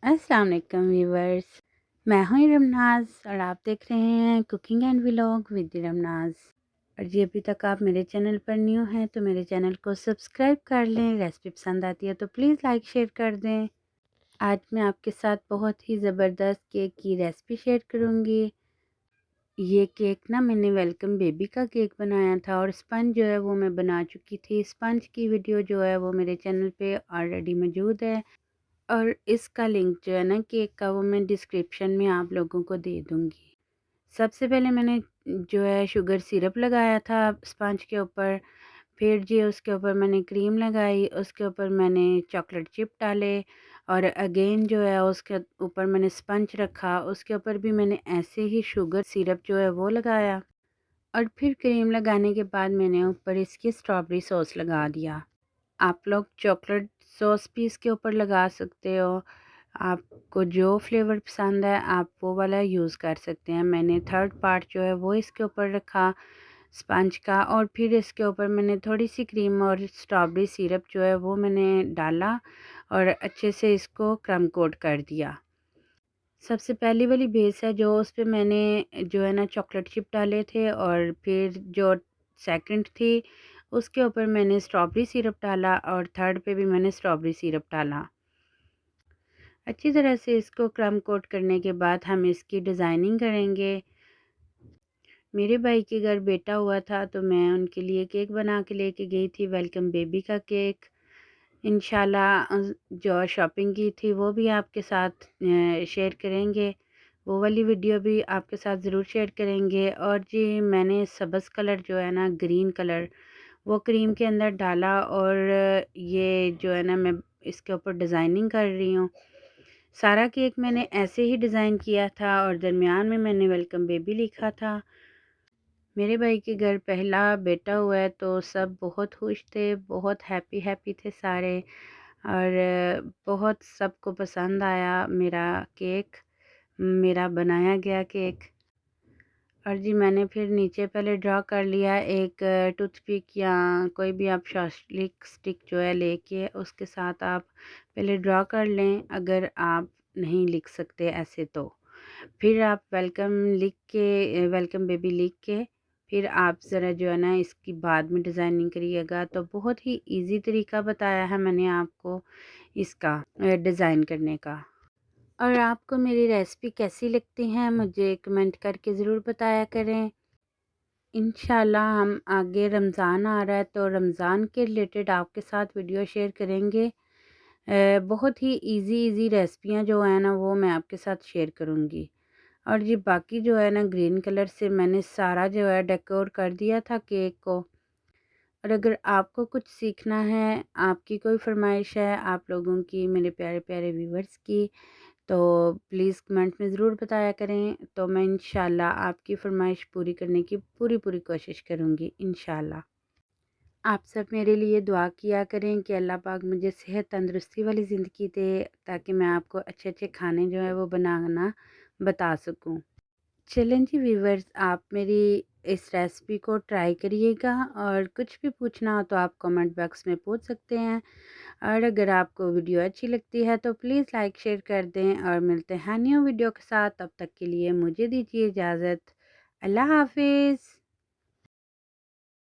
अस्सलाम वालेकुम व्यूवर्स। मैं हूं रमनाज और आप देख रहे हैं कुकिंग एंड व्लॉग विद रमनाज। और जी अभी तक आप मेरे चैनल पर न्यू हैं तो मेरे चैनल को सब्सक्राइब कर लें। रेसिपी पसंद आती है तो प्लीज़ लाइक शेयर कर दें। आज मैं आपके साथ बहुत ही ज़बरदस्त केक की रेसिपी शेयर करूंगी। ये केक ना मैंने वेलकम बेबी का केक बनाया था और स्पंज जो है वो मैं बना चुकी थी। स्पंज की वीडियो जो है वो मेरे चैनल पे ऑलरेडी मौजूद है और इसका लिंक जो है ना केक का वो मैं डिस्क्रिप्शन में आप लोगों को दे दूँगी। सबसे पहले मैंने जो है शुगर सिरप लगाया था स्पंज के ऊपर, फिर जी उसके ऊपर मैंने क्रीम लगाई, उसके ऊपर मैंने चॉकलेट चिप डाले और अगेन जो है उसके ऊपर मैंने स्पंज रखा, उसके ऊपर भी मैंने ऐसे ही शुगर सिरप जो है वो लगाया और फिर क्रीम लगाने के बाद मैंने ऊपर इसकी स्ट्रॉबेरी सॉस लगा दिया। आप लोग चॉकलेट सॉस भी इसके ऊपर लगा सकते हो। आपको जो फ्लेवर पसंद है आप वो वाला यूज़ कर सकते हैं। मैंने थर्ड पार्ट जो है वो इसके ऊपर रखा स्पंज का और फिर इसके ऊपर मैंने थोड़ी सी क्रीम और स्ट्रॉबेरी सिरप जो है वो मैंने डाला और अच्छे से इसको क्रम कोट कर दिया। सबसे पहली वाली बेस है जो उस पे मैंने जो है ना चॉकलेट चिप डाले थे और फिर जो सेकंड थी उसके ऊपर मैंने स्ट्रॉबेरी सिरप डाला और थर्ड पे भी मैंने स्ट्रॉबेरी सिरप डाला। अच्छी तरह से इसको क्रम कोट करने के बाद हम इसकी डिज़ाइनिंग करेंगे। मेरे भाई के घर बेटा हुआ था तो मैं उनके लिए केक बना के लेके गई थी, वेलकम बेबी का केक। इंशाल्लाह जो शॉपिंग की थी वो भी आपके साथ शेयर करेंगे। वो वाली वीडियो भी आपके साथ ज़रूर शेयर करेंगे। और जी मैंने सब्ज़ कलर जो है ना ग्रीन कलर वो क्रीम के अंदर डाला और ये जो है ना मैं इसके ऊपर डिज़ाइनिंग कर रही हूँ। सारा केक मैंने ऐसे ही डिज़ाइन किया था और दरमियान में मैंने वेलकम बेबी लिखा था। मेरे भाई के घर पहला बेटा हुआ है तो सब बहुत खुश थे, बहुत हैप्पी हैप्पी थे सारे और बहुत सबको पसंद आया मेरा केक, मेरा बनाया गया केक। और जी मैंने फिर नीचे पहले ड्रा कर लिया एक टूथपिक या कोई भी आप शार्पस्टिक स्टिक जो है लेके उसके साथ आप पहले ड्रा कर लें अगर आप नहीं लिख सकते ऐसे तो। फिर आप वेलकम लिख के वेलकम बेबी लिख के फिर आप ज़रा जो है ना इसकी बाद में डिज़ाइनिंग करिएगा। तो बहुत ही इजी तरीका बताया है मैंने आपको इसका डिज़ाइन करने का। और आपको मेरी रेसिपी कैसी लगती हैं मुझे कमेंट करके ज़रूर बताया करें। इंशाल्लाह हम आगे रमज़ान आ रहा है तो रमज़ान के रिलेटेड आपके साथ वीडियो शेयर करेंगे। बहुत ही इजी रेसिपियां जो है ना वो मैं आपके साथ शेयर करूंगी। और ये बाकी जो है ना ग्रीन कलर से मैंने सारा जो है डेकोर कर दिया था केक को। और अगर आपको कुछ सीखना है, आपकी कोई फरमाइश है आप लोगों की, मेरे प्यारे प्यारे व्यूवर्स की, तो प्लीज़ कमेंट में ज़रूर बताया करें। तो मैं इंशाल्लाह आपकी फरमाइश पूरी करने की पूरी पूरी कोशिश करूँगी इंशाल्लाह। आप सब मेरे लिए दुआ किया करें कि अल्लाह पाक मुझे सेहत तंदुरुस्ती वाली ज़िंदगी दे ताकि मैं आपको अच्छे अच्छे खाने जो है वो बनाना बता सकूं। चलें जी व्यूवर्स, आप मेरी इस रेसिपी को ट्राई करिएगा और कुछ भी पूछना हो तो आप कमेंट बॉक्स में पूछ सकते हैं। और अगर आपको वीडियो अच्छी लगती है तो प्लीज़ लाइक शेयर कर दें और मिलते हैं न्यू वीडियो के साथ। तब तक के लिए मुझे दीजिए इजाज़त। अल्लाह हाफिज़।